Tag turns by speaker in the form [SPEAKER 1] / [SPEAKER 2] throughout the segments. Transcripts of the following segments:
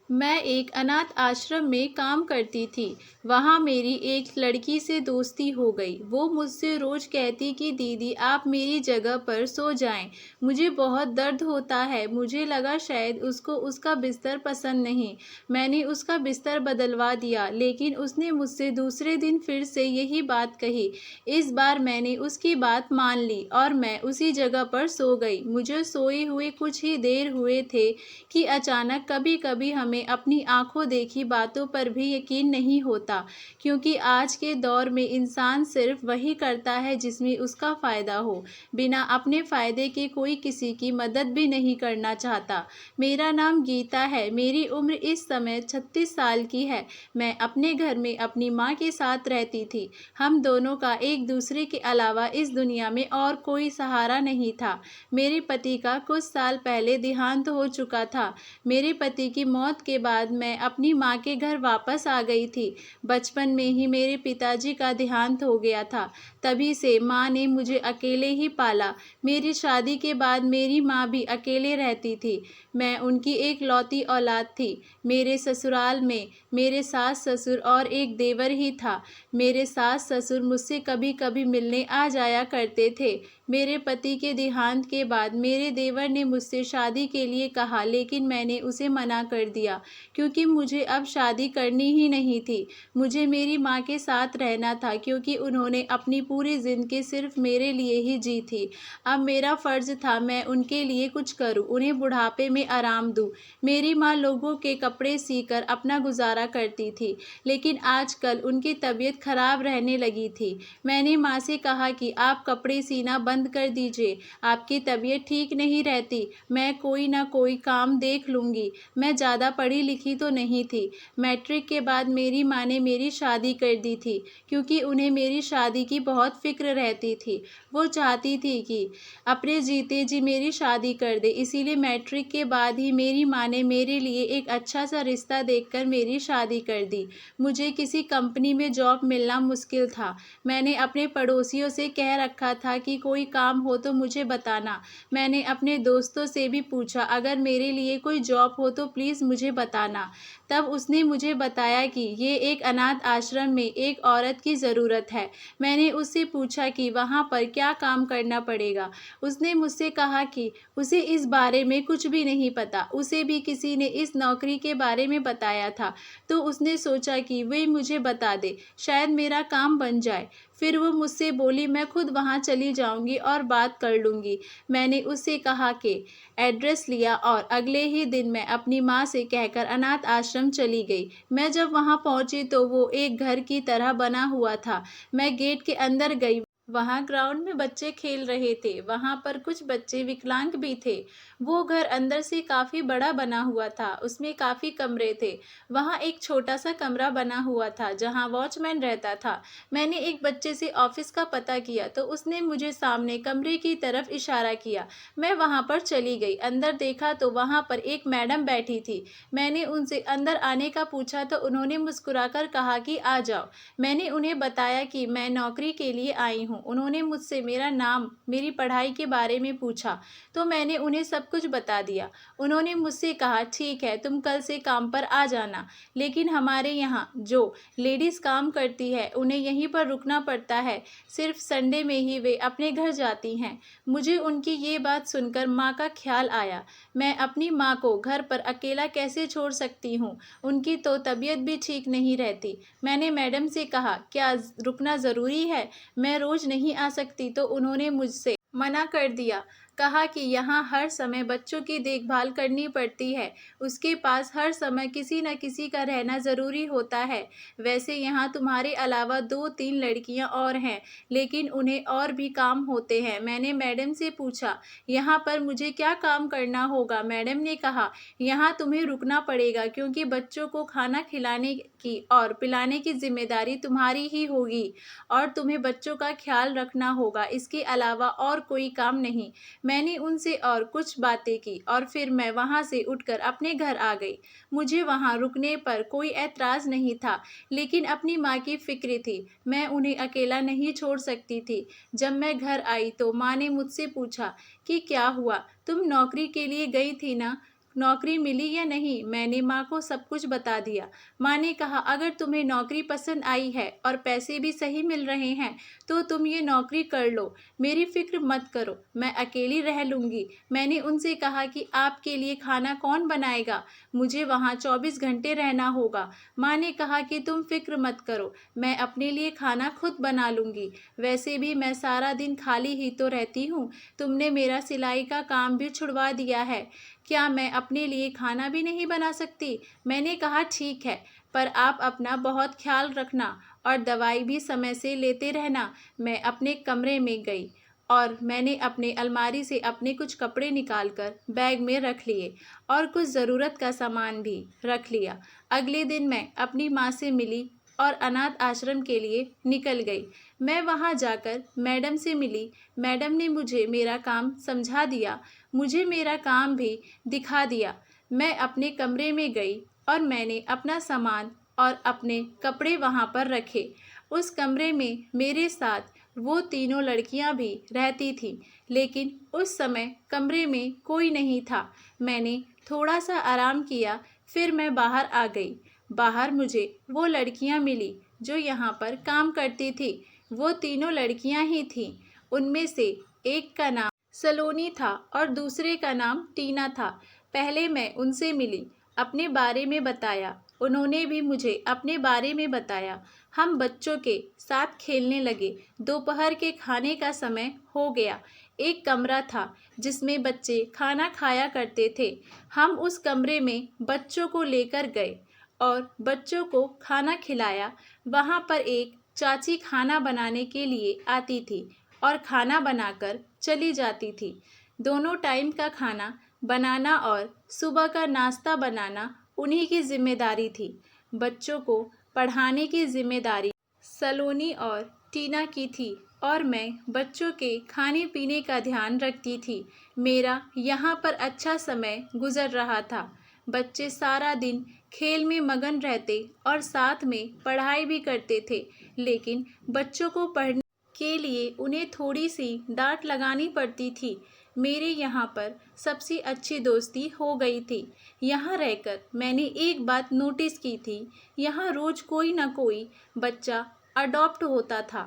[SPEAKER 1] मैं एक अनाथ आश्रम में काम करती थी। वहाँ मेरी एक लड़की से दोस्ती हो गई। वो मुझसे रोज़ कहती कि दीदी आप मेरी जगह पर सो जाएं। मुझे बहुत दर्द होता है। मुझे लगा शायद उसको उसका बिस्तर पसंद नहीं। मैंने उसका बिस्तर बदलवा दिया, लेकिन उसने मुझसे दूसरे दिन फिर से यही बात कही। इस बार मैंने उसकी बात मान ली और मैं उसी जगह पर सो गई। मुझे सोए हुए कुछ ही देर हुए थे कि अचानक कभी-कभी हमें अपनी आँखों देखी बातों पर भी यकीन नहीं होता, क्योंकि आज के दौर में इंसान सिर्फ वही करता है जिसमें उसका फ़ायदा हो। बिना अपने फ़ायदे के कोई किसी की मदद भी नहीं करना चाहता। मेरा नाम गीता है। मेरी उम्र इस समय 36 साल की है। मैं अपने घर में अपनी माँ के साथ रहती थी। हम दोनों का एक दूसरे के अलावा इस दुनिया में और कोई सहारा नहीं था। मेरे पति का कुछ साल पहले देहांत हो चुका था। मेरे पति की मौत के बाद मैं अपनी माँ के घर वापस आ गई थी। बचपन में ही मेरे पिताजी का देहांत हो गया था। तभी से माँ ने मुझे अकेले ही पाला। मेरी शादी के बाद मेरी माँ भी अकेले रहती थी। मैं उनकी एक लौती औलाद थी। मेरे ससुराल में मेरे सास ससुर और एक देवर ही था। मेरे सास ससुर मुझसे कभी-कभी मिलने आ जाया करते थे। मेरे पति के देहांत के बाद मेरे देवर ने मुझसे शादी के लिए कहा, लेकिन मैंने उसे मना कर दिया, क्योंकि मुझे अब शादी करनी ही नहीं थी। मुझे मेरी माँ के साथ रहना था, क्योंकि उन्होंने अपनी पूरी ज़िंदगी सिर्फ मेरे लिए ही जी थी। अब मेरा फ़र्ज़ था मैं उनके लिए कुछ करूँ, उन्हें बुढ़ापे में आराम दूँ। मेरी माँ लोगों के कपड़े सीकर अपना गुज़ारा करती थी, लेकिन आजकल उनकी तबीयत खराब रहने लगी थी। मैंने माँ से कहा कि आप कपड़े सीना बंद कर दीजिए, आपकी तबीयत ठीक नहीं रहती। मैं कोई ना कोई काम देख लूँगी। मैं ज़्यादा पढ़ी लिखी तो नहीं थी। मैट्रिक के बाद मेरी माँ ने मेरी शादी कर दी थी, क्योंकि उन्हें मेरी शादी की बहुत फ़िक्र रहती थी। वो चाहती थी कि अपने जीते जी मेरी शादी कर दे। इसीलिए मैट्रिक के बाद ही मेरी माँ ने मेरे लिए एक अच्छा सा रिश्ता देखकर मेरी शादी कर दी। मुझे किसी कंपनी में जॉब मिलना मुश्किल था। मैंने अपने पड़ोसियों से कह रखा था कि कोई काम हो तो मुझे बताना। मैंने अपने दोस्तों से भी पूछा, अगर मेरे लिए कोई जॉब हो तो प्लीज़ मुझे बताना। तब उसने मुझे बताया कि ये एक अनाथ आश्रम में एक औरत की ज़रूरत है। मैंने उससे पूछा कि वहाँ पर क्या काम करना पड़ेगा। उसने मुझसे कहा कि उसे इस बारे में कुछ भी नहीं पता। उसे भी किसी ने इस नौकरी के बारे में बताया था, तो उसने सोचा कि वे मुझे बता दे, शायद मेरा काम बन जाए। फिर वो मुझसे बोली, मैं खुद वहाँ चली जाऊँगी और बात कर लूँगी। मैंने उससे कहा कि एड्रेस लिया और अगले ही दिन मैं अपनी माँ से कहकर अनाथ आश्रम चली गई। मैं जब वहाँ पहुँची तो वो एक घर की तरह बना हुआ था। मैं गेट के अंदर गई। वहाँ ग्राउंड में बच्चे खेल रहे थे। वहाँ पर कुछ बच्चे विकलांग भी थे। वो घर अंदर से काफ़ी बड़ा बना हुआ था। उसमें काफ़ी कमरे थे। वहाँ एक छोटा सा कमरा बना हुआ था जहाँ वॉचमैन रहता था। मैंने एक बच्चे से ऑफिस का पता किया तो उसने मुझे सामने कमरे की तरफ इशारा किया। मैं वहाँ पर चली गई। अंदर देखा तो वहाँ पर एक मैडम बैठी थी। मैंने उनसे अंदर आने का पूछा तो उन्होंने मुस्कुराकर कहा कि आ जाओ। मैंने उन्हें बताया कि मैं नौकरी के लिए आई हूँ। उन्होंने मुझसे मेरा नाम, मेरी पढ़ाई के बारे में पूछा, तो मैंने उन्हें सब कुछ बता दिया। उन्होंने मुझसे कहा, ठीक है, तुम कल से काम पर आ जाना, लेकिन हमारे यहाँ जो लेडीज़ काम करती है उन्हें यहीं पर रुकना पड़ता है। सिर्फ संडे में ही वे अपने घर जाती हैं। मुझे उनकी ये बात सुनकर माँ का ख्याल आया। मैं अपनी माँ को घर पर अकेला कैसे छोड़ सकती हूँ? उनकी तो तबीयत भी ठीक नहीं रहती। मैंने मैडम से कहा, क्या रुकना ज़रूरी है? मैं रोज़ नहीं आ सकती, तो उन्होंने मुझसे मना कर दिया। कहा कि यहाँ हर समय बच्चों की देखभाल करनी पड़ती है। उसके पास हर समय किसी न किसी का रहना ज़रूरी होता है। वैसे यहाँ तुम्हारे अलावा 2-3 लड़कियाँ और हैं, लेकिन उन्हें और भी काम होते हैं। मैंने मैडम से पूछा, यहाँ पर मुझे क्या काम करना होगा? मैडम ने कहा, यहाँ तुम्हें रुकना पड़ेगा, क्योंकि बच्चों को खाना खिलाने की और पिलाने की ज़िम्मेदारी तुम्हारी ही होगी और तुम्हें बच्चों का ख्याल रखना होगा। इसके अलावा और कोई काम नहीं। मैंने उनसे और कुछ बातें की और फिर मैं वहाँ से उठकर अपने घर आ गई। मुझे वहाँ रुकने पर कोई ऐतराज़ नहीं था, लेकिन अपनी माँ की फ़िक्र थी। मैं उन्हें अकेला नहीं छोड़ सकती थी। जब मैं घर आई तो माँ ने मुझसे पूछा कि क्या हुआ? तुम नौकरी के लिए गई थी ना? नौकरी मिली या नहीं, मैंने माँ को सब कुछ बता दिया। माँ ने कहा, अगर तुम्हें नौकरी पसंद आई है और पैसे भी सही मिल रहे हैं तो तुम ये नौकरी कर लो, मेरी फिक्र मत करो, मैं अकेली रह लूँगी। मैंने उनसे कहा कि आपके लिए खाना कौन बनाएगा, मुझे वहाँ 24 घंटे रहना होगा। माँ ने कहा कि तुम फिक्र मत करो, मैं अपने लिए खाना खुद बना लूँगी। वैसे भी मैं सारा दिन खाली ही तो रहती हूँ, तुमने मेरा सिलाई का काम भी छुड़वा दिया है, क्या मैं अपने लिए खाना भी नहीं बना सकती? मैंने कहा, ठीक है, पर आप अपना बहुत ख्याल रखना और दवाई भी समय से लेते रहना। मैं अपने कमरे में गई और मैंने अपने अलमारी से अपने कुछ कपड़े निकालकर बैग में रख लिए और कुछ ज़रूरत का सामान भी रख लिया। अगले दिन मैं अपनी माँ से मिली और अनाथ आश्रम के लिए निकल गई। मैं वहाँ जाकर मैडम से मिली। मैडम ने मुझे मेरा काम समझा दिया, मुझे मेरा काम भी दिखा दिया। मैं अपने कमरे में गई और मैंने अपना सामान और अपने कपड़े वहाँ पर रखे। उस कमरे में मेरे साथ वो तीनों लड़कियाँ भी रहती थीं, लेकिन उस समय कमरे में कोई नहीं था। मैंने थोड़ा सा आराम किया, फिर मैं बाहर आ गई। बाहर मुझे वो लड़कियाँ मिली जो यहाँ पर काम करती थी। वो तीनों लड़कियाँ ही थीं। उनमें से एक का नाम सलोनी था और दूसरे का नाम टीना था। पहले मैं उनसे मिली, अपने बारे में बताया, उन्होंने भी मुझे अपने बारे में बताया। हम बच्चों के साथ खेलने लगे। दोपहर के खाने का समय हो गया। एक कमरा था जिसमें बच्चे खाना खाया करते थे। हम उस कमरे में बच्चों को लेकर गए और बच्चों को खाना खिलाया। वहाँ पर एक चाची खाना बनाने के लिए आती थी और खाना बनाकर चली जाती थी। दोनों टाइम का खाना बनाना और सुबह का नाश्ता बनाना उन्हीं की जिम्मेदारी थी। बच्चों को पढ़ाने की जिम्मेदारी सलोनी और टीना की थी और मैं बच्चों के खाने पीने का ध्यान रखती थी। मेरा यहाँ पर अच्छा समय गुजर रहा था। बच्चे सारा दिन खेल में मगन रहते और साथ में पढ़ाई भी करते थे, लेकिन बच्चों को पढ़ने के लिए उन्हें थोड़ी सी डांट लगानी पड़ती थी। मेरे यहाँ पर सबसे अच्छी दोस्ती हो गई थी। यहाँ रहकर मैंने एक बात नोटिस की थी, यहाँ रोज़ कोई ना कोई बच्चा अडॉप्ट होता था।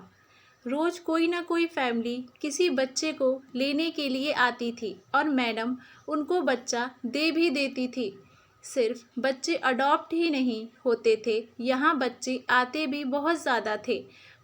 [SPEAKER 1] रोज़ कोई ना कोई फैमिली किसी बच्चे को लेने के लिए आती थी और मैडम उनको बच्चा दे भी देती थी। सिर्फ बच्चे अडॉप्ट ही नहीं होते थे, यहाँ बच्चे आते भी बहुत ज़्यादा थे।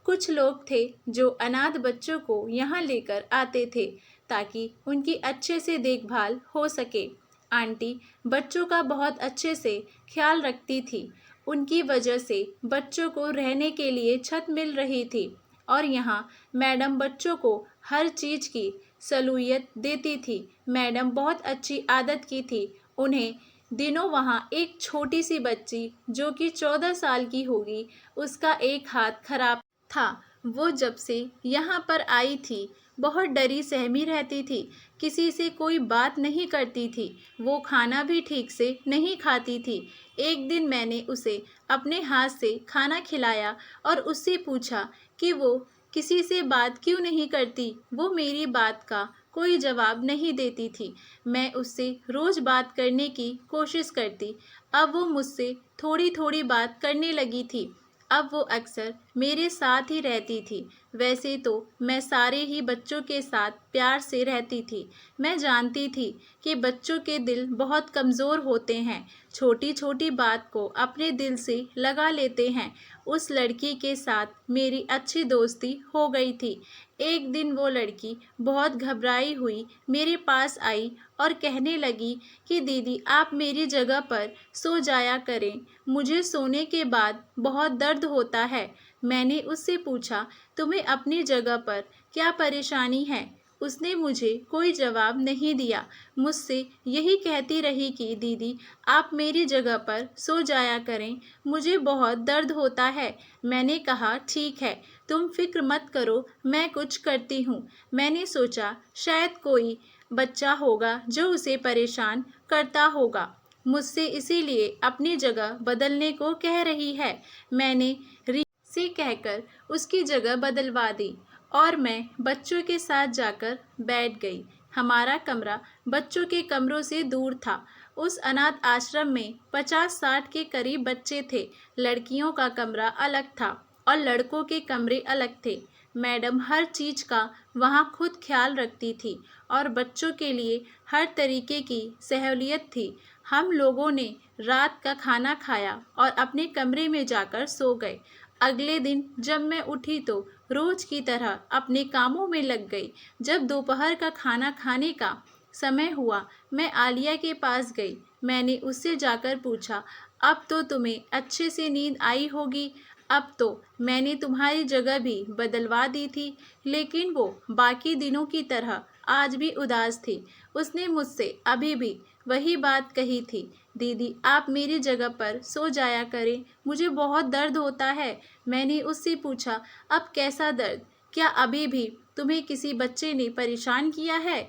[SPEAKER 1] कुछ लोग थे जो अनाथ बच्चों को यहाँ लेकर आते थे ताकि उनकी अच्छे से देखभाल हो सके। आंटी बच्चों का बहुत अच्छे से ख्याल रखती थी। उनकी वजह से बच्चों को रहने के लिए छत मिल रही थी और यहाँ मैडम बच्चों को हर चीज़ की सहूलियत देती थी। मैडम बहुत अच्छी आदत की थी। उन्हें दिनों वहाँ एक छोटी सी बच्ची जो कि 14 साल की होगी, उसका एक हाथ खराब था। वो जब से यहाँ पर आई थी बहुत डरी सहमी रहती थी, किसी से कोई बात नहीं करती थी, वो खाना भी ठीक से नहीं खाती थी। एक दिन मैंने उसे अपने हाथ से खाना खिलाया और उससे पूछा कि वो किसी से बात क्यों नहीं करती। वो मेरी बात का कोई जवाब नहीं देती थी। मैं उससे रोज़ बात करने की कोशिश करती। अब वो मुझसे थोड़ी थोड़ी बात करने लगी थी। अब वो अक्सर मेरे साथ ही रहती थी। वैसे तो मैं सारे ही बच्चों के साथ प्यार से रहती थी। मैं जानती थी कि बच्चों के दिल बहुत कमज़ोर होते हैं, छोटी छोटी बात को अपने दिल से लगा लेते हैं। उस लड़की के साथ मेरी अच्छी दोस्ती हो गई थी। एक दिन वो लड़की बहुत घबराई हुई मेरे पास आई और कहने लगी कि दीदी आप मेरी जगह पर सो जाया करें, मुझे सोने के बाद बहुत दर्द होता है। मैंने उससे पूछा, तुम्हें अपनी जगह पर क्या परेशानी है? उसने मुझे कोई जवाब नहीं दिया। मुझसे यही कहती रही कि दीदी आप मेरी जगह पर सो जाया करें, मुझे बहुत दर्द होता है। मैंने कहा, ठीक है, तुम फिक्र मत करो, मैं कुछ करती हूँ। मैंने सोचा शायद कोई बच्चा होगा जो उसे परेशान करता होगा, मुझसे इसीलिए अपनी जगह बदलने को कह रही है। मैंने से कहकर उसकी जगह बदलवा दी और मैं बच्चों के साथ जाकर बैठ गई। हमारा कमरा बच्चों के कमरों से दूर था उस अनाथ आश्रम में 50-60 के करीब बच्चे थे। लड़कियों का कमरा अलग था और लड़कों के कमरे अलग थे। मैडम हर चीज़ का वहाँ खुद ख्याल रखती थी और बच्चों के लिए हर तरीके की सहूलियत थी। हम लोगों ने रात का खाना खाया और अपने कमरे में जाकर सो गए। अगले दिन जब मैं उठी तो रोज की तरह अपने कामों में लग गई। जब दोपहर का खाना खाने का समय हुआ, मैं आलिया के पास गई। मैंने उससे जाकर पूछा, अब तो तुम्हें अच्छे से नींद आई होगी। अब तो मैंने तुम्हारी जगह भी बदलवा दी थी, लेकिन वो बाकी दिनों की तरह आज भी उदास थी। उसने मुझसे अभी भी वही बात कही थी, दीदी आप मेरी जगह पर सो जाया करें, मुझे बहुत दर्द होता है। मैंने उससे पूछा, अब कैसा दर्द? क्या अभी भी तुम्हें किसी बच्चे ने परेशान किया है?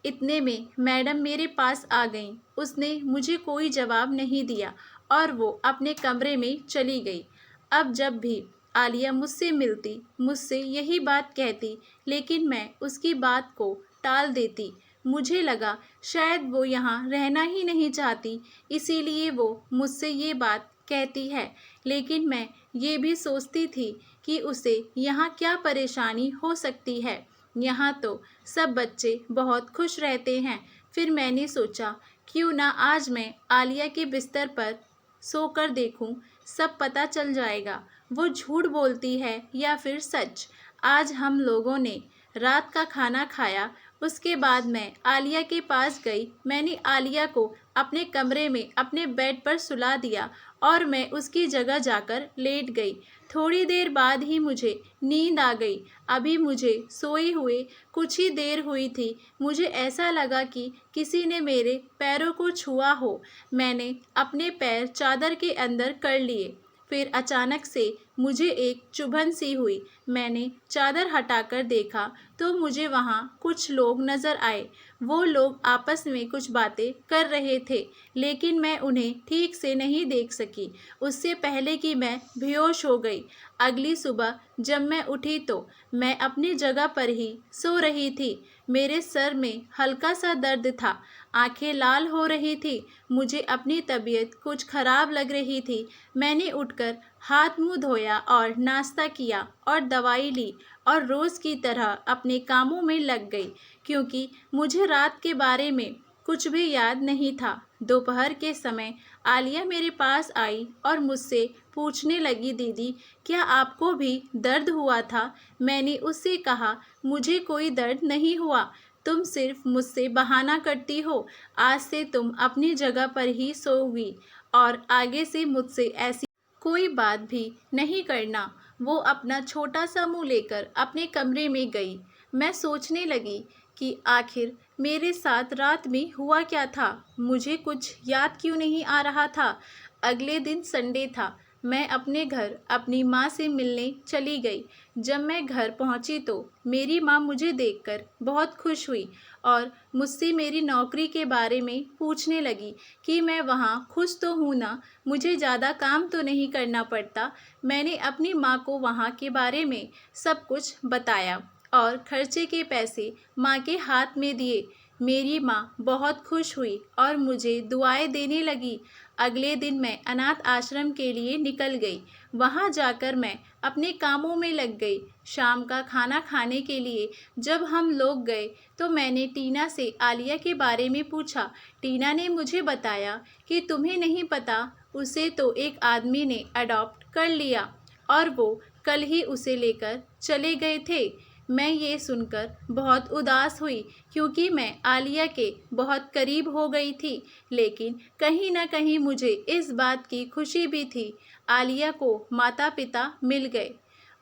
[SPEAKER 1] इतने में मैडम मेरे पास आ गईं। उसने मुझे कोई जवाब नहीं दिया और वो अपने कमरे में चली गई। अब जब भी आलिया मुझसे मिलती, मुझसे यही बात कहती, लेकिन मैं उसकी बात को टाल देती। मुझे लगा शायद वो यहाँ रहना ही नहीं चाहती, इसीलिए वो मुझसे ये बात कहती है। लेकिन मैं ये भी सोचती थी कि उसे यहाँ क्या परेशानी हो सकती है। यहाँ तो सब बच्चे बहुत खुश रहते हैं। फिर मैंने सोचा, क्यों ना आज मैं आलिया के बिस्तर पर सोकर देखूं, सब पता चल जाएगा वो झूठ बोलती है या फिर सच। आज हम लोगों ने रात का खाना खाया, उसके बाद मैं आलिया के पास गई। मैंने आलिया को अपने कमरे में अपने बेड पर सुला दिया और मैं उसकी जगह जाकर लेट गई। थोड़ी देर बाद ही मुझे नींद आ गई। अभी मुझे सोए हुए कुछ ही देर हुई थी, मुझे ऐसा लगा कि किसी ने मेरे पैरों को छुआ हो। मैंने अपने पैर चादर के अंदर कर लिए। फिर अचानक से मुझे एक चुभन सी हुई। मैंने चादर हटाकर देखा तो मुझे वहाँ कुछ लोग नज़र आए। वो लोग आपस में कुछ बातें कर रहे थे, लेकिन मैं उन्हें ठीक से नहीं देख सकी, उससे पहले कि मैं बेहोश हो गई। अगली सुबह जब मैं उठी तो मैं अपनी जगह पर ही सो रही थी। मेरे सर में हल्का सा दर्द था, आंखें लाल हो रही थी, मुझे अपनी तबीयत कुछ खराब लग रही थी। मैंने उठकर हाथ मुंह धोया और नाश्ता किया और दवाई ली और रोज़ की तरह अपने कामों में लग गई, क्योंकि मुझे रात के बारे में कुछ भी याद नहीं था। दोपहर के समय आलिया मेरे पास आई और मुझसे पूछने लगी, दीदी क्या आपको भी दर्द हुआ था? मैंने उससे कहा, मुझे कोई दर्द नहीं हुआ, तुम सिर्फ मुझसे बहाना करती हो। आज से तुम अपनी जगह पर ही सोओगी और आगे से मुझसे ऐसी कोई बात भी नहीं करना। वो अपना छोटा सा मुंह लेकर अपने कमरे में गई। मैं सोचने लगी कि आखिर मेरे साथ रात में हुआ क्या था, मुझे कुछ याद क्यों नहीं आ रहा था। अगले दिन संडे था। मैं अपने घर अपनी माँ से मिलने चली गई। जब मैं घर पहुँची तो मेरी माँ मुझे देखकर बहुत खुश हुई और मुझसे मेरी नौकरी के बारे में पूछने लगी कि मैं वहाँ खुश तो हूँ ना, मुझे ज़्यादा काम तो नहीं करना पड़ता। मैंने अपनी माँ को वहाँ के बारे में सब कुछ बताया और खर्चे के पैसे माँ के हाथ में दिए। मेरी माँ बहुत खुश हुई और मुझे दुआएं देने लगी। अगले दिन मैं अनाथ आश्रम के लिए निकल गई। वहाँ जाकर मैं अपने कामों में लग गई। शाम का खाना खाने के लिए जब हम लोग गए तो मैंने टीना से आलिया के बारे में पूछा। टीना ने मुझे बताया कि तुम्हें नहीं पता, उसे तो एक आदमी ने अडॉप्ट कर लिया और वो कल ही उसे लेकर चले गए थे। मैं ये सुनकर बहुत उदास हुई, क्योंकि मैं आलिया के बहुत करीब हो गई थी, लेकिन कहीं ना कहीं मुझे इस बात की खुशी भी थी। आलिया को माता पिता मिल गए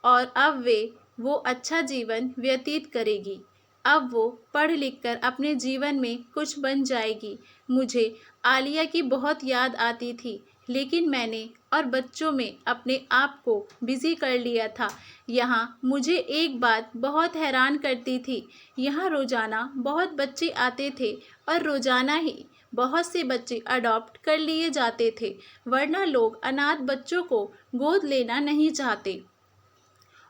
[SPEAKER 1] और अब वो अच्छा जीवन व्यतीत करेगी। अब वो पढ़ लिख कर अपने जीवन में कुछ बन जाएगी। मुझे आलिया की बहुत याद आती थी, लेकिन मैंने और बच्चों में अपने आप को बिजी कर लिया था। यहाँ मुझे एक बात बहुत हैरान करती थी। यहाँ रोज़ाना बहुत बच्चे आते थे और रोज़ाना ही बहुत से बच्चे अडॉप्ट कर लिए जाते थे, वरना लोग अनाथ बच्चों को गोद लेना नहीं चाहते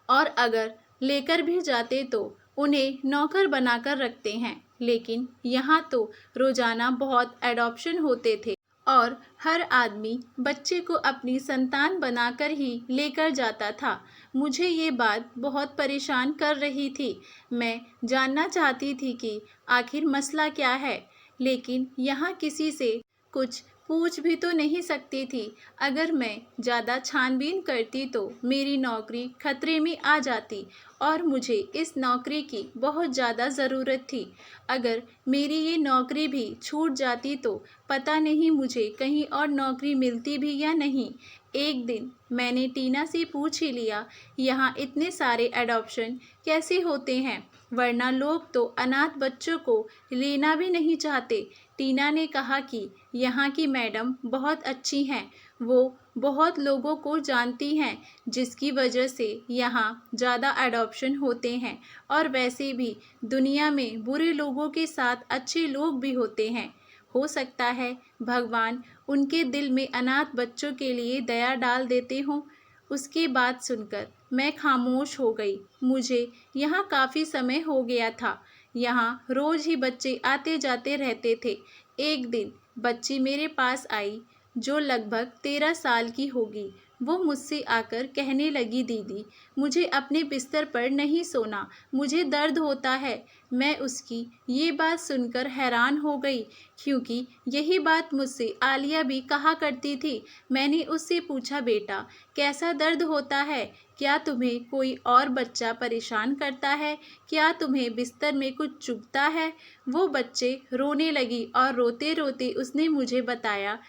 [SPEAKER 1] और अगर लेकर भी जाते तो उन्हें नौकर बनाकर रखते हैं। लेकिन यहाँ तो रोज़ाना बहुत एडॉप्शन होते थे और हर आदमी बच्चे को अपनी संतान बनाकर ही लेकर जाता था। मुझे ये बात बहुत परेशान कर रही थी। मैं जानना चाहती थी कि आखिर मसला क्या है, लेकिन यहाँ किसी से कुछ पूछ भी तो नहीं सकती थी। अगर मैं ज़्यादा छानबीन करती तो मेरी नौकरी खतरे में आ जाती और मुझे इस नौकरी की बहुत ज़्यादा ज़रूरत थी। अगर मेरी ये नौकरी भी छूट जाती तो पता नहीं मुझे कहीं और नौकरी मिलती भी या नहीं। एक दिन मैंने टीना से पूछ ही लिया, यहाँ इतने सारे एडॉप्शन कैसे होते हैं, वरना लोग तो अनाथ बच्चों को लेना भी नहीं चाहते। टीना ने कहा कि यहाँ की मैडम बहुत अच्छी हैं, वो बहुत लोगों को जानती हैं, जिसकी वजह से यहाँ ज़्यादा एडॉप्शन होते हैं और वैसे भी दुनिया में बुरे लोगों के साथ अच्छे लोग भी होते हैं। हो सकता है भगवान उनके दिल में अनाथ बच्चों के लिए दया डाल देते हों। उसकी बात सुनकर मैं खामोश हो गई। मुझे यहाँ काफ़ी समय हो गया था। यहाँ रोज़ ही बच्चे आते जाते रहते थे। एक दिन बच्ची मेरे पास आई जो लगभग 13 साल की होगी। वो मुझसे आकर कहने लगी, दीदी मुझे अपने बिस्तर पर नहीं सोना, मुझे दर्द होता है। मैं उसकी ये बात सुनकर हैरान हो गई, क्योंकि यही बात मुझसे आलिया भी कहा करती थी। मैंने उससे पूछा, बेटा कैसा दर्द होता है, क्या तुम्हें कोई और बच्चा परेशान करता है, क्या तुम्हें बिस्तर में कुछ चुभता है? वो बच्चे रोने लगी और रोते रोते उसने मुझे बताया,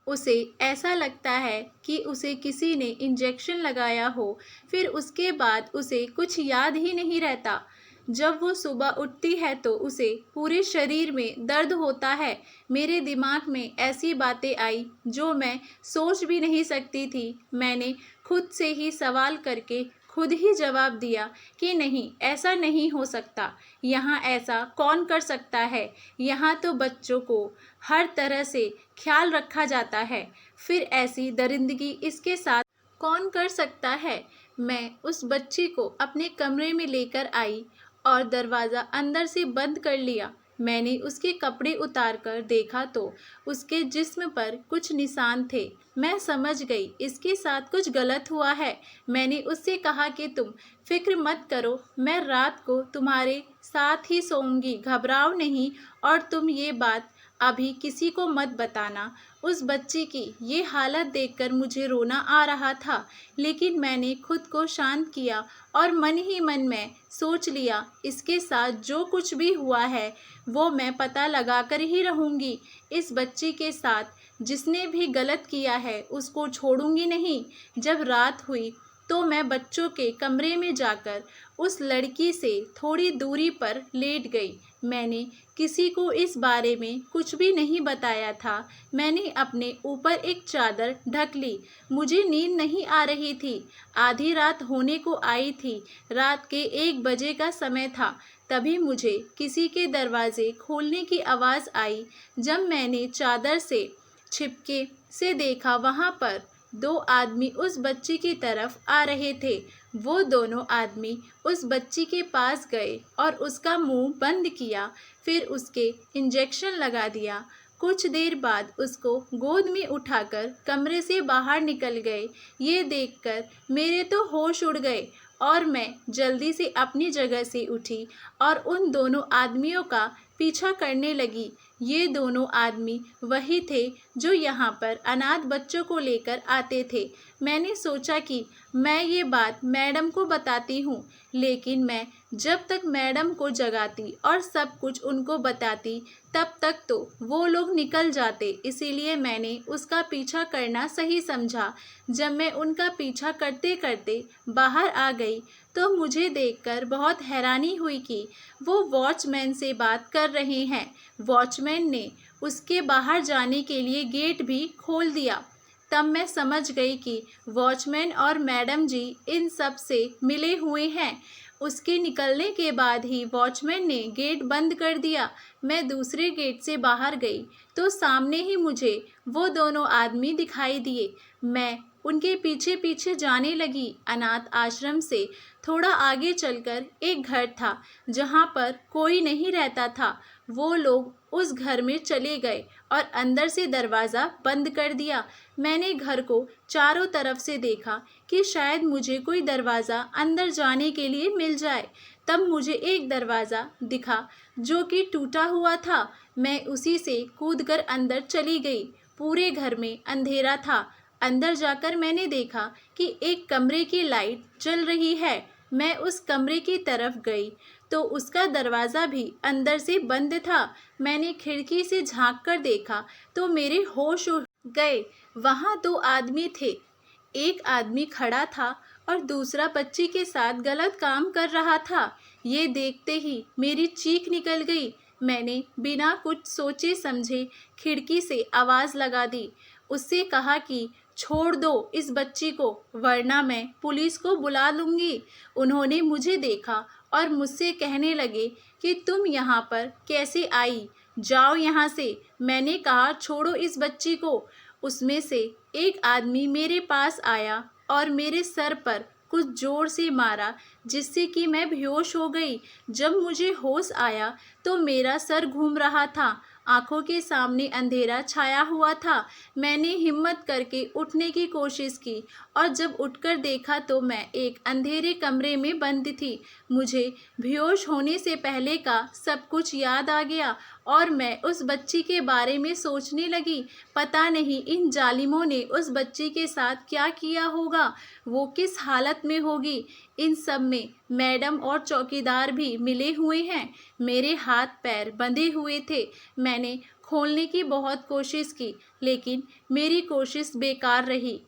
[SPEAKER 1] उसे ऐसा लगता है कि उसे किसी ने इंजेक्शन लगाया हो। फिर उसके बाद उसे कुछ याद ही नहीं रहता। जब वो सुबह उठती है तो उसे पूरे शरीर में दर्द होता है। मेरे दिमाग में ऐसी बातें आई जो मैं सोच भी नहीं सकती थी। मैंने खुद से ही सवाल करके खुद ही जवाब दिया कि नहीं, ऐसा नहीं हो सकता। यहाँ ऐसा कौन कर सकता है? यहाँ तो बच्चों को हर तरह से ख्याल रखा जाता है, फिर ऐसी दरिंदगी इसके साथ कौन कर सकता है? मैं उस बच्ची को अपने कमरे में लेकर आई और दरवाज़ा अंदर से बंद कर लिया। मैंने उसके कपड़े उतार कर देखा तो उसके जिस्म पर कुछ निशान थे। मैं समझ गई इसके साथ कुछ गलत हुआ है। मैंने उससे कहा कि तुम फिक्र मत करो, मैं रात को तुम्हारे साथ ही सोऊंगी, घबराओ नहीं, और तुम ये बात अभी किसी को मत बताना। उस बच्ची की ये हालत देखकर मुझे रोना आ रहा था, लेकिन मैंने खुद को शांत किया और मन ही मन में सोच लिया, इसके साथ जो कुछ भी हुआ है वो मैं पता लगा कर ही रहूँगी। इस बच्ची के साथ जिसने भी गलत किया है उसको छोड़ूंगी नहीं। जब रात हुई तो मैं बच्चों के कमरे में जाकर उस लड़की से थोड़ी दूरी पर लेट गई। मैंने किसी को इस बारे में कुछ भी नहीं बताया था। मैंने अपने ऊपर एक चादर ढक ली। मुझे नींद नहीं आ रही थी। आधी रात होने को आई थी। रात के 1 बजे का समय था। तभी मुझे किसी के दरवाजे खोलने की आवाज़ आई। जब मैंने चादर से छिपके से देखा, वहाँ पर 2 आदमी उस बच्ची की तरफ आ रहे थे। वो दोनों आदमी उस बच्ची के पास गए और उसका मुंह बंद किया, फिर उसके इंजेक्शन लगा दिया। कुछ देर बाद उसको गोद में उठाकर कमरे से बाहर निकल गए। ये देखकर मेरे तो होश उड़ गए और मैं जल्दी से अपनी जगह से उठी और उन दोनों आदमियों का पीछा करने लगी। ये दोनों आदमी वही थे जो यहाँ पर अनाथ बच्चों को लेकर आते थे। मैंने सोचा कि मैं ये बात मैडम को बताती हूँ, लेकिन मैं जब तक मैडम को जगाती और सब कुछ उनको बताती तब तक तो वो लोग निकल जाते, इसीलिए मैंने उसका पीछा करना सही समझा। जब मैं उनका पीछा करते करते बाहर आ गई तो मुझे देखकर बहुत हैरानी हुई कि वो वॉचमैन से बात कर रहे हैं। वॉचमैन ने उसके बाहर जाने के लिए गेट भी खोल दिया। तब मैं समझ गई कि वॉचमैन और मैडम जी इन सब से मिले हुए हैं। उसके निकलने के बाद ही वॉचमैन ने गेट बंद कर दिया। मैं दूसरे गेट से बाहर गई तो सामने ही मुझे वो दोनों आदमी दिखाई दिए। मैं उनके पीछे पीछे जाने लगी। अनाथ आश्रम से थोड़ा आगे चलकर एक घर था जहाँ पर कोई नहीं रहता था। वो लोग उस घर में चले गए और अंदर से दरवाज़ा बंद कर दिया। मैंने घर को चारों तरफ से देखा कि शायद मुझे कोई दरवाज़ा अंदर जाने के लिए मिल जाए। तब मुझे एक दरवाज़ा दिखा जो कि टूटा हुआ था। मैं उसी से कूदकर अंदर चली गई। पूरे घर में अंधेरा था। अंदर जाकर मैंने देखा कि एक कमरे की लाइट जल रही है। मैं उस कमरे की तरफ गई तो उसका दरवाज़ा भी अंदर से बंद था। मैंने खिड़की से झांक कर देखा तो मेरे होश उड़ गए। वहाँ दो आदमी थे। एक आदमी खड़ा था और दूसरा बच्ची के साथ गलत काम कर रहा था। ये देखते ही मेरी चीख निकल गई। मैंने बिना कुछ सोचे समझे खिड़की से आवाज़ लगा दी। उससे कहा कि छोड़ दो इस बच्ची को, वरना मैं पुलिस को बुला लूँगी। उन्होंने मुझे देखा और मुझसे कहने लगे कि तुम यहाँ पर कैसे आई, जाओ यहाँ से। मैंने कहा छोड़ो इस बच्ची को। उसमें से एक आदमी मेरे पास आया और मेरे सर पर कुछ ज़ोर से मारा, जिससे कि मैं बेहोश हो गई। जब मुझे होश आया तो मेरा सर घूम रहा था, आंखों के सामने अंधेरा छाया हुआ था। मैंने हिम्मत करके उठने की कोशिश की और जब उठकर देखा तो मैं एक अंधेरे कमरे में बंद थी। मुझे बेहोश होने से पहले का सब कुछ याद आ गया और मैं उस बच्ची के बारे में सोचने लगी। पता नहीं इन जालिमों ने उस बच्ची के साथ क्या किया होगा, वो किस हालत में होगी। इन सब में मैडम और चौकीदार भी मिले हुए हैं। मेरे हाथ पैर बंधे हुए थे। मैंने खोलने की बहुत कोशिश की, लेकिन मेरी कोशिश बेकार रही।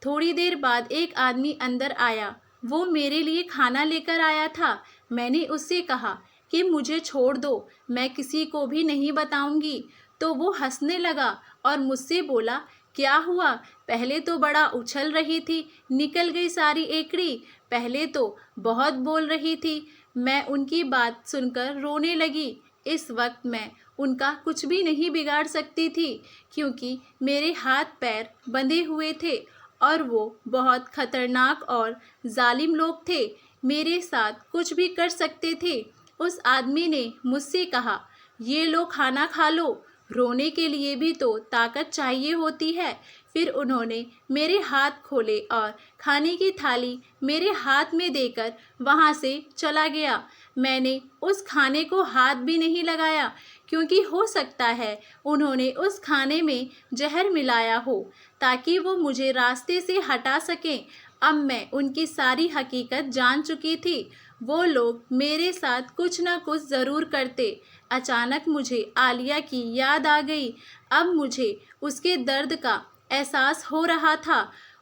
[SPEAKER 1] थोड़ी देर बाद एक आदमी अंदर आया। वो मेरे लिए खाना लेकर आया था। मैंने उससे कहा कि मुझे छोड़ दो, मैं किसी को भी नहीं बताऊंगी। तो वो हंसने लगा और मुझसे बोला, क्या हुआ? पहले तो बड़ा उछल रही थी, निकल गई सारी एकड़ी। पहले तो बहुत बोल रही थी। मैं उनकी बात सुनकर रोने लगी। इस वक्त मैं उनका कुछ भी नहीं बिगाड़ सकती थी, क्योंकि मेरे हाथ पैर बंधे हुए थे और वो बहुत खतरनाक और जालिम लोग थे। मेरे साथ कुछ भी कर सकते थे। उस आदमी ने मुझसे कहा, ये लो खाना खा लो, रोने के लिए भी तो ताकत चाहिए होती है। फिर उन्होंने मेरे हाथ खोले और खाने की थाली मेरे हाथ में देकर वहाँ से चला गया। मैंने उस खाने को हाथ भी नहीं लगाया, क्योंकि हो सकता है उन्होंने उस खाने में जहर मिलाया हो ताकि वो मुझे रास्ते से हटा सकें। अब मैं उनकी सारी हकीकत जान चुकी थी। वो लोग मेरे साथ कुछ ना कुछ ज़रूर करते। अचानक मुझे आलिया की याद आ गई। अब मुझे उसके दर्द का एहसास हो रहा था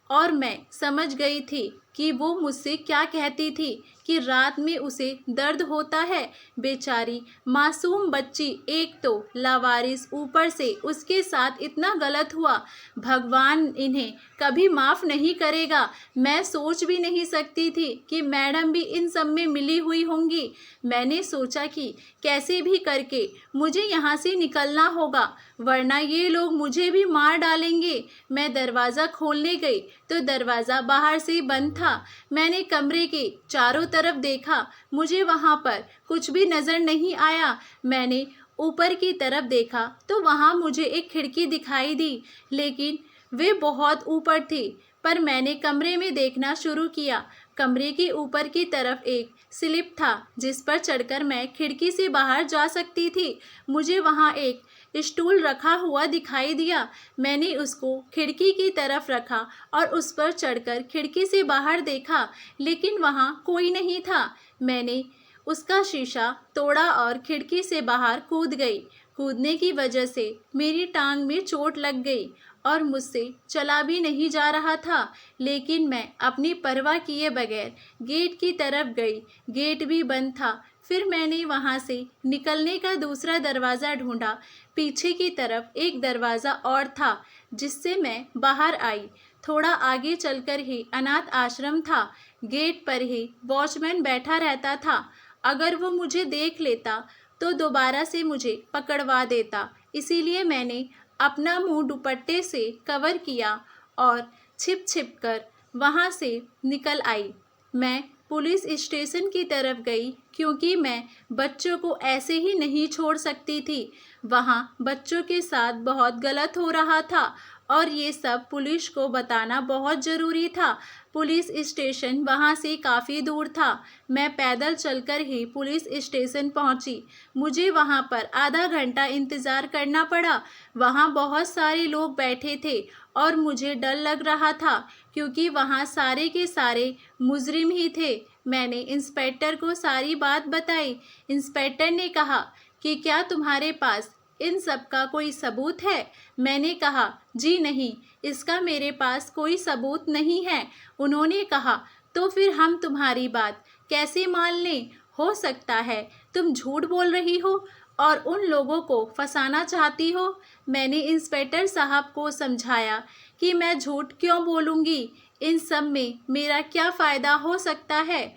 [SPEAKER 1] और मैं समझ गई थी कि वो मुझसे क्या कहती थी कि रात में उसे दर्द होता है। बेचारी मासूम बच्ची, एक तो लावारिस, ऊपर से उसके साथ इतना गलत हुआ। भगवान इन्हें कभी माफ़ नहीं करेगा। मैं सोच भी नहीं सकती थी कि मैडम भी इन सब में मिली हुई होंगी। मैंने सोचा कि कैसे भी करके मुझे यहाँ से निकलना होगा, वरना ये लोग मुझे भी मार डालेंगे। मैं दरवाज़ा खोलने गई तो दरवाज़ा बाहर से बंद था। मैंने कमरे के चारों तरफ देखा, मुझे वहाँ पर कुछ भी नज़र नहीं आया। मैंने ऊपर की तरफ देखा तो वहाँ मुझे एक खिड़की दिखाई दी, लेकिन वे बहुत ऊपर थी। पर मैंने कमरे में देखना शुरू किया। कमरे के ऊपर की तरफ एक स्लिप था जिस पर चढ़कर मैं खिड़की से बाहर जा सकती थी। मुझे वहाँ एक स्टूल रखा हुआ दिखाई दिया। मैंने उसको खिड़की की तरफ रखा और उस पर चढ़कर खिड़की से बाहर देखा, लेकिन वहाँ कोई नहीं था। मैंने उसका शीशा तोड़ा और खिड़की से बाहर कूद गई। कूदने की वजह से मेरी टांग में चोट लग गई और मुझसे चला भी नहीं जा रहा था, लेकिन मैं अपनी परवाह किए बगैर गेट की तरफ गई। गेट भी बंद था। फिर मैंने वहाँ से निकलने का दूसरा दरवाज़ा ढूंढा। पीछे की तरफ एक दरवाज़ा और था जिससे मैं बाहर आई। थोड़ा आगे चलकर ही अनाथ आश्रम था। गेट पर ही वॉचमैन बैठा रहता था। अगर वो मुझे देख लेता तो दोबारा से मुझे पकड़वा देता। इसीलिए मैंने अपना मुंह दुपट्टे से कवर किया और छिप छिप कर वहाँ से निकल आई। मैं पुलिस स्टेशन की तरफ गई क्योंकि मैं बच्चों को ऐसे ही नहीं छोड़ सकती थी। वहाँ बच्चों के साथ बहुत गलत हो रहा था और ये सब पुलिस को बताना बहुत ज़रूरी था। पुलिस स्टेशन वहाँ से काफ़ी दूर था। मैं पैदल चलकर ही पुलिस स्टेशन पहुँची। मुझे वहाँ पर आधा घंटा इंतज़ार करना पड़ा। वहाँ बहुत सारे लोग बैठे थे और मुझे डर लग रहा था क्योंकि वहाँ सारे के सारे मुजरिम ही थे। मैंने इंस्पेक्टर को सारी बात बताई। इंस्पेक्टर ने कहा कि क्या तुम्हारे पास इन सब का कोई सबूत है? मैंने कहा जी नहीं, इसका मेरे पास कोई सबूत नहीं है। उन्होंने कहा तो फिर हम तुम्हारी बात कैसे मान लें? हो सकता है तुम झूठ बोल रही हो और उन लोगों को फंसाना चाहती हो। मैंने इंस्पेक्टर साहब को समझाया कि मैं झूठ क्यों बोलूँगी, इन सब में मेरा क्या फ़ायदा हो सकता है।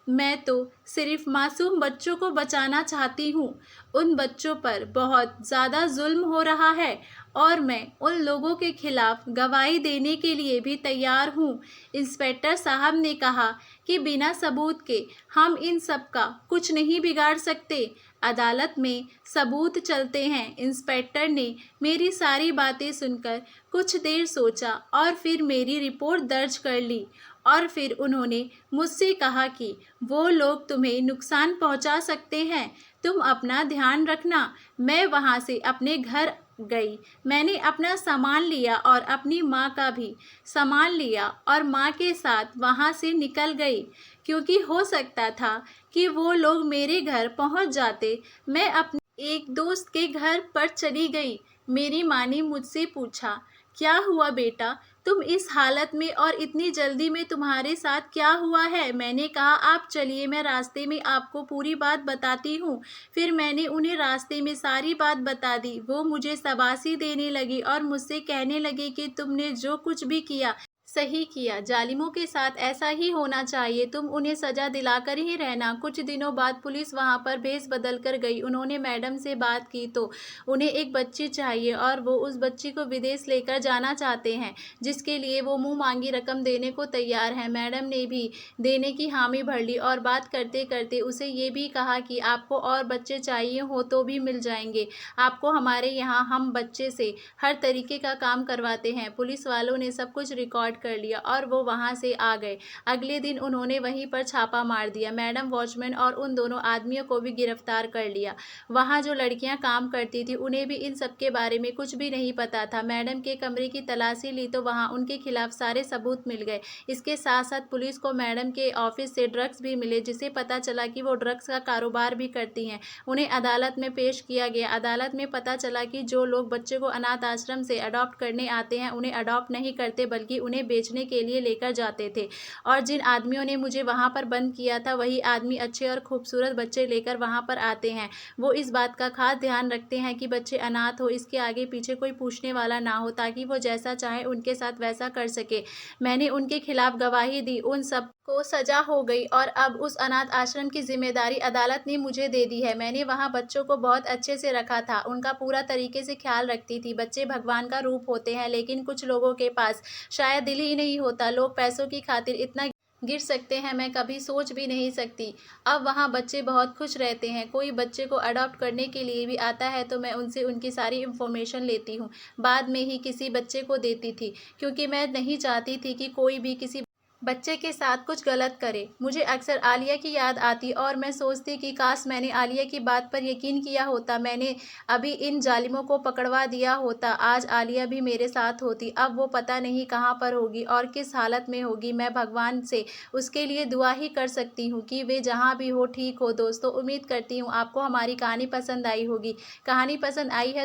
[SPEAKER 1] मैं तो सिर्फ मासूम बच्चों को बचाना चाहती हूँ। उन बच्चों पर बहुत ज़्यादा जुल्म हो रहा है और मैं उन लोगों के खिलाफ गवाही देने के लिए भी तैयार हूँ। इंस्पेक्टर साहब ने कहा कि बिना सबूत के हम इन सब का कुछ नहीं बिगाड़ सकते। अदालत में सबूत चलते हैं। इंस्पेक्टर ने मेरी सारी बातें सुनकर कुछ देर सोचा और फिर मेरी रिपोर्ट दर्ज कर ली और फिर उन्होंने मुझसे कहा कि वो लोग तुम्हें नुकसान पहुंचा सकते हैं, तुम अपना ध्यान रखना। मैं वहां से अपने घर गई। मैंने अपना सामान लिया और अपनी माँ का भी सामान लिया और माँ के साथ वहां से निकल गई क्योंकि हो सकता था कि वो लोग मेरे घर पहुंच जाते। मैं अपने एक दोस्त के घर पर चली गई। मेरी माँ ने मुझसे पूछा, क्या हुआ बेटा, तुम इस हालत में और इतनी जल्दी में तुम्हारे साथ क्या हुआ है? मैंने कहा आप चलिए, मैं रास्ते में आपको पूरी बात बताती हूँ। फिर मैंने उन्हें रास्ते में सारी बात बता दी। वो मुझे शाबाशी देने लगी और मुझसे कहने लगी कि तुमने जो कुछ भी किया सही किया, जालिमों के साथ ऐसा ही होना चाहिए, तुम उन्हें सजा दिलाकर ही रहना। कुछ दिनों बाद पुलिस वहां पर भेस बदल कर गई। उन्होंने मैडम से बात की तो उन्हें एक बच्ची चाहिए और वो उस बच्ची को विदेश लेकर जाना चाहते हैं, जिसके लिए वो मुंह मांगी रकम देने को तैयार है। मैडम ने भी देने की हामी भर ली और बात करते करते उसे ये भी कहा कि आपको और बच्चे चाहिए हो तो भी मिल जाएंगे, आपको हमारे यहाँ हम बच्चे से हर तरीके का काम करवाते हैं। पुलिस वालों ने सब कुछ रिकॉर्ड कर लिया और वो वहां से आ गए। अगले दिन उन्होंने वहीं पर छापा मार दिया। मैडम, वॉचमैन और उन दोनों आदमियों को भी गिरफ्तार कर लिया। वहां जो लड़कियां काम करती थी उन्हें भी इन सब के बारे में कुछ भी नहीं पता था। मैडम के कमरे की तलाशी ली तो वहां उनके खिलाफ सारे सबूत मिल गए। इसके साथ साथ पुलिस को मैडम के ऑफिस से ड्रग्स भी मिले, जिसे पता चला कि वो ड्रग्स का कारोबार भी करती हैं। उन्हें अदालत में पेश किया गया। अदालत में पता चला कि जो लोग बच्चे को अनाथ आश्रम से अडॉप्ट करने आते हैं उन्हें अडॉप्ट नहीं करते बल्कि उन्हें बेचने के लिए लेकर जाते थे। और जिन आदमियों ने मुझे वहां पर बंद किया था वही आदमी अच्छे और खूबसूरत बच्चे लेकर वहां पर आते हैं। वो इस बात का खास ध्यान रखते हैं कि बच्चे अनाथ हो, इसके आगे पीछे कोई पूछने वाला ना हो, ताकि वो जैसा चाहे उनके साथ वैसा कर सके। मैंने उनके खिलाफ गवाही दी, उन सब को सजा हो गई और अब उस अनाथ आश्रम की जिम्मेदारी अदालत ने मुझे दे दी है। मैंने वहाँ बच्चों को बहुत अच्छे से रखा था, उनका पूरा तरीके से ख्याल रखती थी। बच्चे भगवान का रूप होते हैं, लेकिन कुछ लोगों के पास शायद दिल ही नहीं होता। लोग पैसों की खातिर इतना गिर सकते हैं, मैं कभी सोच भी नहीं सकती। अब वहाँ बच्चे बहुत खुश रहते हैं। कोई बच्चे को अडॉप्ट करने के लिए भी आता है तो मैं उनसे उनकी सारी इन्फॉर्मेशन लेती हूँ। बाद में ही किसी बच्चे को देती थी क्योंकि मैं नहीं चाहती थी कि कोई भी किसी बच्चे के साथ कुछ गलत करे। मुझे अक्सर आलिया की याद आती और मैं सोचती कि काश मैंने आलिया की बात पर यकीन किया होता, मैंने अभी इन जालिमों को पकड़वा दिया होता, आज आलिया भी मेरे साथ होती। अब वो पता नहीं कहाँ पर होगी और किस हालत में होगी। मैं भगवान से उसके लिए दुआ ही कर सकती हूँ कि वे जहाँ भी हो ठीक हो। दोस्तों, उम्मीद करती हूँ आपको हमारी कहानी पसंद आई होगी। कहानी पसंद आई है